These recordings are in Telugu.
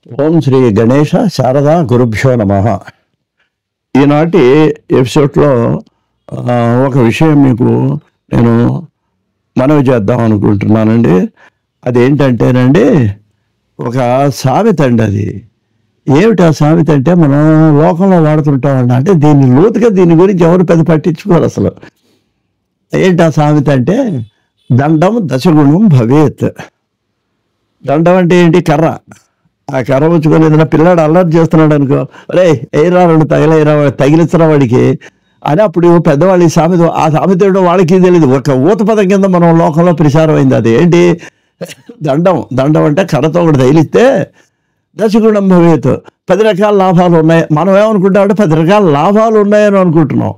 ఓం శ్రీ గణేశ శారదా గురుభ్యో నమః. ఈనాటి ఎపిసోడ్లో ఒక విషయం మీకు నేను మనవి చేద్దాం అనుకుంటున్నానండి. అదేంటంటేనండి, ఒక సామెత అండి. అది ఏమిటి ఆ సామెత అంటే, మనం లోకంలో వాడుతుంటామండి. అంటే దీన్ని లోతుగా దీని గురించి ఎవరు పెద్ద పట్టించుకోరు అసలు. ఏంటి ఆ సామెత అంటే, దండం దశగుణం భవేత్. దండం అంటే ఏంటి? కర్ర. ఆ కర్ర పుచ్చుకొని ఏదైనా పిల్లాడు అల్లరి చేస్తున్నాడు అనుకో, రే ఎయిరా రెండు తగిలిస్తున్న వాడికి అని అప్పుడు పెద్దవాళ్ళు ఈ సామెత, ఆ సామెత ఏంటో వాళ్ళకి తెలియదు. ఒక ఊత పదం కింద మనం లోకంలో ప్రచారం అయింది. అది ఏంటి? దండం. దండం అంటే కర్రతో ఒకటి తగిలిస్తే దశగుణం భవేత్, 10 రకాల లాభాలు ఉన్నాయి. మనం ఏమనుకుంటామంటే 10 రకాల లాభాలు ఉన్నాయని అనుకుంటున్నాం.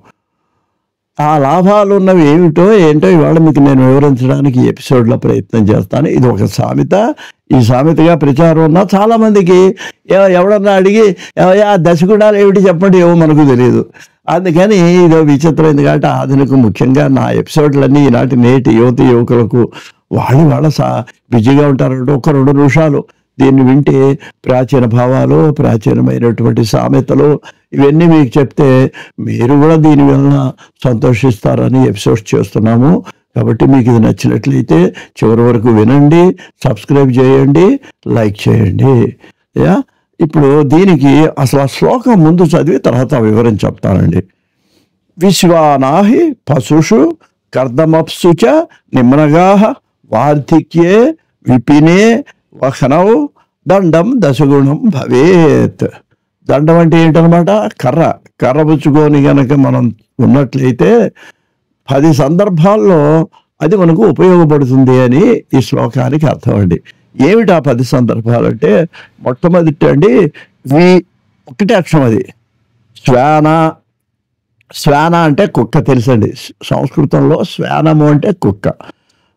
ఆ లాభాలు ఉన్నవి ఏమిటో ఏంటో ఇవాళ మీకు నేను వివరించడానికి ఈ ఎపిసోడ్లో ప్రయత్నం చేస్తాను. ఇది ఒక సామెత. ఈ సామెతగా ప్రచారం ఉన్నా చాలామందికి ఎవడన్నా అడిగి ఆ దశగుణాలు ఏమిటి చెప్పండి, ఏమో మనకు తెలియదు. అందుకని ఇదో విచిత్రమైంది. కాబట్టి ఆధునిక ముఖ్యంగా నా ఎపిసోడ్లన్నీ ఈనాటి నేటి యువకులకు వాళ్ళ బిజీగా ఉంటారంటే ఒక 2 నిమిషాలు దీన్ని వింటే ప్రాచీన భావాలు, ప్రాచీనమైనటువంటి సామెతలు ఇవన్నీ మీకు చెప్తే మీరు కూడా దీని వలన సంతోషిస్తారని ఎపిసోడ్స్ చేస్తున్నాము. కాబట్టి మీకు ఇది నచ్చినట్లయితే చివరి వరకు వినండి, సబ్స్క్రైబ్ చేయండి, లైక్ చేయండి. ఇప్పుడు దీనికి అసలు ఆ శ్లోకం ముందు చదివి తర్వాత వివరం చెప్తానండి. విశ్వానాహి పశుషు కర్దమప్సు చ నిమ్నగాః వార్ధిక్యే విపినే వహనౌ దండం దశగుణం భవేత్. దండం అంటే ఏంటనమాట? కర్ర పుచ్చుకొని గనక మనం ఉన్నట్లయితే 10 సందర్భాల్లో అది మనకు ఉపయోగపడుతుంది అని ఈ శ్లోకానికి అర్థం అండి. ఏమిటి ఆ 10 సందర్భాలు అంటే, మొట్టమొదటి అండి ఒకటే అక్షరం, అది శ్వాన. శ్వాన అంటే కుక్క, తెలుసండి. సంస్కృతంలో శ్వానము అంటే కుక్క.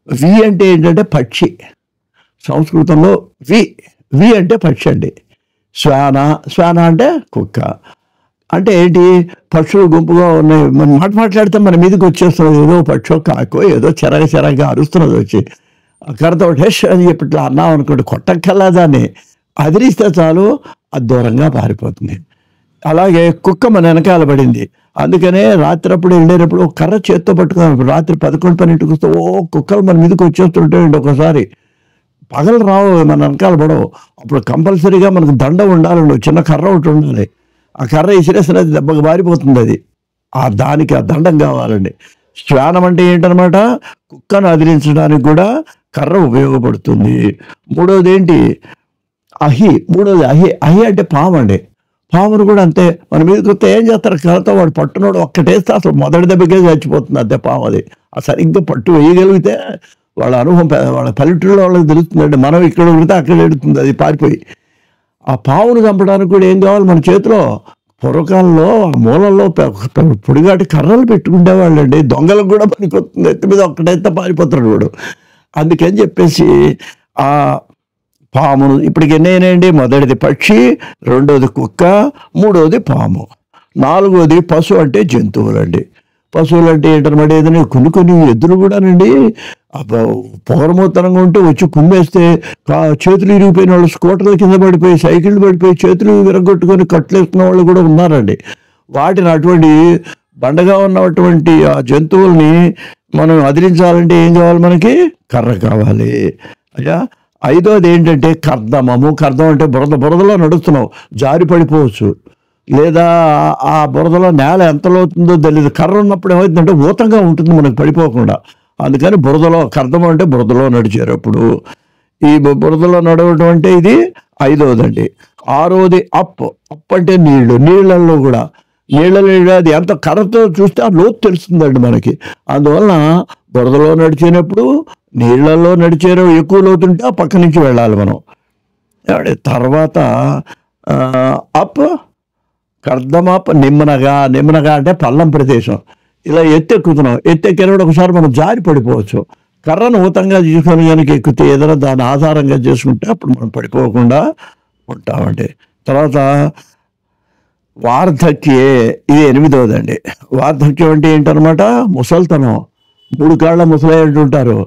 వి అంటే ఏంటంటే పక్షి. సంస్కృతంలో వి అంటే పక్షి అండి. శ్వాన అంటే కుక్క. అంటే ఏంటి? పక్షులు గుంపుగా ఉన్నాయి, మనం మాట్లాడితే మన మీదకి వచ్చేస్తున్నది. ఏదో పక్షో కాకో ఏదో చెరగగా అరుస్తున్నది వచ్చి కర్రతో హెష్ అని చెప్పి ఇట్లా అన్నాం అనుకోండి, కొట్టక్కల్లా దాన్ని అదిరిస్తే చాలు అది దూరంగా పారిపోతుంది. అలాగే కుక్క మన వెనకాల పడింది. అందుకనే రాత్రి వెళ్ళేటప్పుడు ఒక కర్ర చేత్తో పట్టుకున్నాం. రాత్రి 11-12కి వస్తే కుక్కలు మన మీదకి వచ్చేస్తుంటాయండి. ఒకసారి పగలు రావు, మన వెనకాల పడవు. అప్పుడు కంపల్సరీగా మనకు దండం ఉండాలండి, చిన్న కర్ర ఒకటి ఉండాలి. ఆ కర్ర ఇసిరేసినది దెబ్బకు మారిపోతుంది. అది దానికి ఆ దండం కావాలండి. శ్వానం అంటే ఏంటనమాట? కుక్కను అదిలించడానికి కూడా కర్ర ఉపయోగపడుతుంది. మూడవది ఏంటి? మూడవది అహి అంటే పాము అండి. పామును కూడా అంతే, మన మీదకి వస్తే ఏం చేస్తారు? కర్రతో వాడు పట్టునోడు ఒక్కటేస్తే అసలు మొదటి దెబ్బకే చచ్చిపోతుంది. అంతే పాము. అది సరిగ్గా పట్టు వేయగలిగితే వాళ్ళ అనుభవం, వాళ్ళ పల్లెటూరులో వాళ్ళకి తెలుస్తుందండి. మనం ఇక్కడ ఉడితే అక్కడ ఎడుతుంది అది పారిపోయి. ఆ పావును చంపడానికి కూడా ఏం కావాలి మన చేతిలో? పూర్వకాలంలో ఆ మూలల్లో పొడిగాటి కర్రలు పెట్టుకునేవాళ్ళు అండి. దొంగలకు కూడా పనికొస్తుంది. ఎత్తి మీద ఒక్కటైతే పారిపోతాడు వాడు. అందుకని చెప్పేసి ఆ పామును ఇప్పటికి ఎన్నైనాయండి? మొదటిది పక్షి, రెండోది కుక్క, మూడోది పాము, నాలుగోది పశు అంటే జంతువులండి. పశువులు అంటే ఏంటన్నమాట? ఏదైనా కొన్ని ఎద్దులు కూడానండి పొగరమూతనంగా ఉంటే వచ్చి కుమ్మేస్తే చేతులు ఇరిగిపోయిన వాళ్ళు, స్కూటర్ల కింద పడిపోయి, సైకిళ్ళు పడిపోయి చేతులు విరగొట్టుకొని కట్లేసుకున్న వాళ్ళు కూడా ఉన్నారండి. వాటిని అటువంటి బండగా ఉన్నటువంటి ఆ జంతువుల్ని మనం అదిలించాలంటే ఏం కావాలి? మనకి కర్ర కావాలి. అయ్యా, ఐదోది ఏంటంటే కర్దమము. కర్దం అంటే బురదలో నడుస్తున్నావు, జారి పడిపోవచ్చు, లేదా ఆ బురదలో నేల ఎంత లోతుందో తెలియదు. కర్ర ఉన్నప్పుడు ఏమవుతుందంటే ఊతంగా ఉంటుంది మనకు పడిపోకుండా. అందుకని కర్దం అంటే బురదలో నడిచేటప్పుడు. ఈ బురదలో నడవడం అంటే ఇది ఐదవదండి. ఆరోది అప్ అంటే నీళ్ళల్లో కూడా అది ఎంత కర్రతో చూస్తే ఆ లోతు తెలుస్తుందండి మనకి. అందువలన బురదలో నడిచేటప్పుడు, నీళ్ళల్లో నడిచేటప్పుడు ఎక్కువ లోతుంటే ఆ పక్క నుంచి వెళ్ళాలి మనం. తర్వాత కర్దమప్ నిమ్మనగా అంటే పల్లం ప్రదేశం. ఇలా ఎత్తెక్కినప్పుడు ఒకసారి మనం జారి పడిపోవచ్చు. కర్రను ఊతంగా తీసుకొని కనుక ఎక్కితే ఏదైనా దాని ఆధారంగా చేసుకుంటే అప్పుడు మనం పడిపోకుండా ఉంటామండి. తర్వాత వార్ధక్యే, ఇది 8వదండి. వార్ధక్యం అంటే ఏంటనమాట? ముసల్తనం. 3 కాళ్ళ ముసలై అంటుంటారు.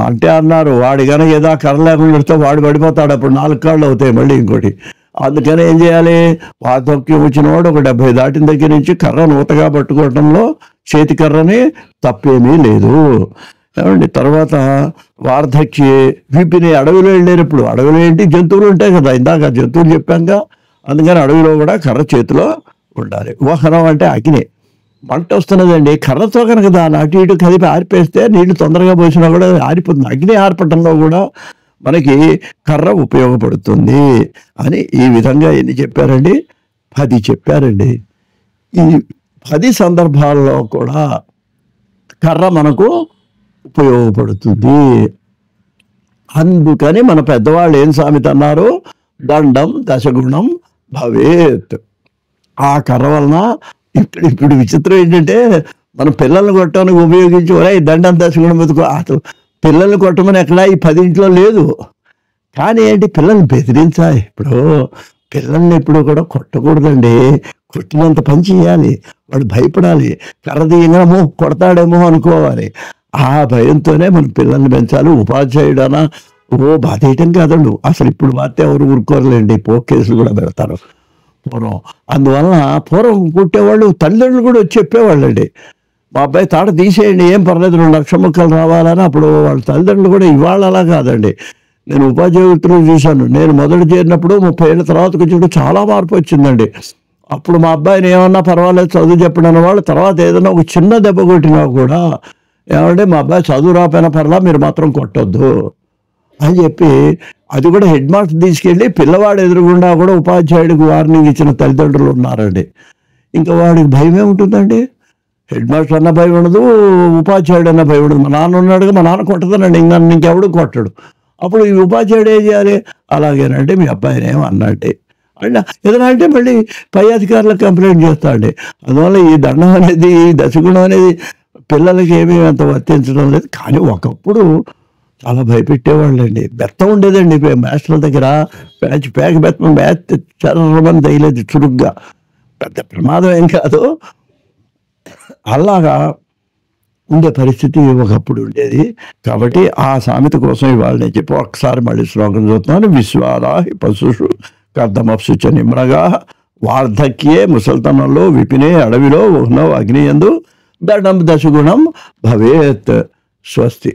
అంటే అన్నారు వాడి కనుక ఏదో కర్ర లేకుండా పెడితే వాడు పడిపోతాడు, అప్పుడు 4 కాళ్ళు అవుతాయి మళ్ళీ ఇంకోటి. అందుకని ఏం చేయాలి, వార్ధక్యం వచ్చిన వాడు ఒక 70 దాటిన దగ్గర నుంచి కర్ర నూతగా పట్టుకోవడంలో చేతి కర్రని తప్పేమీ లేదు. ఏమండి తర్వాత వార్ధక్యే విపిని, అడవిలో వెళ్ళేటప్పుడు, అడవిలో ఏంటి జంతువులు ఉంటాయి కదా, ఇందాక జంతువులు చెప్పాక, అందుకని అడవిలో కూడా కర్ర చేతిలో ఉండాలి. వహనం అంటే అగ్ని, మంట వస్తున్నదండి, కర్రతో కనుక దాన్ని అటు ఇటు కదిపి ఆర్పేస్తే నీళ్లు తొందరగా పోసినా కూడా ఆరిపోతుంది. అగ్ని ఆర్పటంలో కూడా మనకి కర్ర ఉపయోగపడుతుంది అని ఈ విధంగా ఎన్ని చెప్పారండి, 10 చెప్పారండి. ఈ 10 సందర్భాల్లో కూడా కర్ర మనకు ఉపయోగపడుతుంది. అందుకని మన పెద్దవాళ్ళు ఏం సామెత అన్నారు, దండం దశగుణం భవేత్. ఆ కర్ర వలన ఇప్పుడు విచిత్రం ఏంటంటే, మన పిల్లల్ని కొట్టడానికి ఉపయోగించి ఒరే దండం దశగుణం బతుకు, అసలు పిల్లల్ని కొట్టమని ఎక్కడా ఈ 10 లేదు. కానీ ఏంటి, పిల్లల్ని బెదిరించాలి. ఇప్పుడు పిల్లల్ని ఎప్పుడు కూడా కొట్టకూడదండి, కొట్టినంత పని చేయాలి, వాడు భయపడాలి, కర్ర తీయగామో కొడతాడేమో అనుకోవాలి. ఆ భయంతోనే మనం పిల్లల్ని పెంచాలి. ఉపాధ్యాయుడనా బాధేయటం కాదండు, అసలు ఇప్పుడు బాధే ఎవరు ఊరుకోరులేండి, కేసులు కూడా పెడతారు పూర్వం. అందువలన పూర్వం కొట్టేవాళ్ళు తల్లిదండ్రులు కూడా వచ్చి చెప్పేవాళ్ళండి, మా అబ్బాయి తాట తీసేయండి ఏం పర్లేదు 2 లక్షల ముక్కలు రావాలని. అప్పుడు వాళ్ళ తల్లిదండ్రులు కూడా, ఇవాళ అలా కాదండి. నేను ఉపాధ్యాయ వృత్తిలో చూశాను, నేను మొదట చేరినప్పుడు 30 ఏళ్ళ తర్వాత కొంచెం చాలా మార్పు వచ్చిందండి. అప్పుడు మా అబ్బాయిని ఏమన్నా పర్వాలేదు చదువు చెప్పడం అనేవాళ్ళు, తర్వాత ఏదైనా ఒక చిన్న దెబ్బ కొట్టినా కూడా ఏమంటే మా అబ్బాయి చదువు రాపోయినా పర్లా మీరు మాత్రం కొట్టొద్దు అని చెప్పి, అది కూడా హెడ్ మాస్టర్ తీసుకెళ్ళి పిల్లవాడు ఎదురుగుండా కూడా ఉపాధ్యాయుడికి వార్నింగ్ ఇచ్చిన తల్లిదండ్రులు ఉన్నారండి. ఇంకా వాడికి భయం ఏముంటుందండి, హెడ్ మాస్టర్ అన్న భయం ఉండదు, ఉపాధ్యాయుడు అన్న భయం ఉండదు. మా నాన్న ఉన్నాడుగా, మా నాన్న కొట్టదనండి, ఇంకా ఇంకెవడు కొట్టడు. అప్పుడు ఈ ఉపాధ్యాయుడు ఏం చేయాలి, అలాగేనంటే మీ అబ్బాయిని ఏమన్నట్టే అంటే ఏదైనా అంటే మళ్ళీ పై అధికారులకు కంప్లైంట్ చేస్తాండి. అందువల్ల ఈ దండం అనేది, ఈ దశగుణం అనేది పిల్లలకి ఏమీ అంత వర్తించడం లేదు. కానీ ఒకప్పుడు చాలా భయపెట్టేవాళ్ళండి, బెత్తం ఉండేదండి మాస్టర్ల దగ్గర, ప్యాక్ బెత్తం చర్రమని తగిలేదు చురుగ్గా, పెద్ద ప్రమాదం ఏం కాదు. అలాగా ఉండే పరిస్థితి ఒకప్పుడు ఉండేది. కాబట్టి ఆ సామెత కోసం ఇవాళ నేను చెప్పి ఒకసారి మళ్ళీ శ్లోకం చూస్తున్నాను. విశ్వారాహి పశుషు కర్దమప్సుచ నిమ్రగా వార్ధక్యే, ముసల్తనంలో విపినే, అడవిలో ఉహ్నవ్ అగ్నియందు దండం దశగుణం భవేత్. స్వస్తి.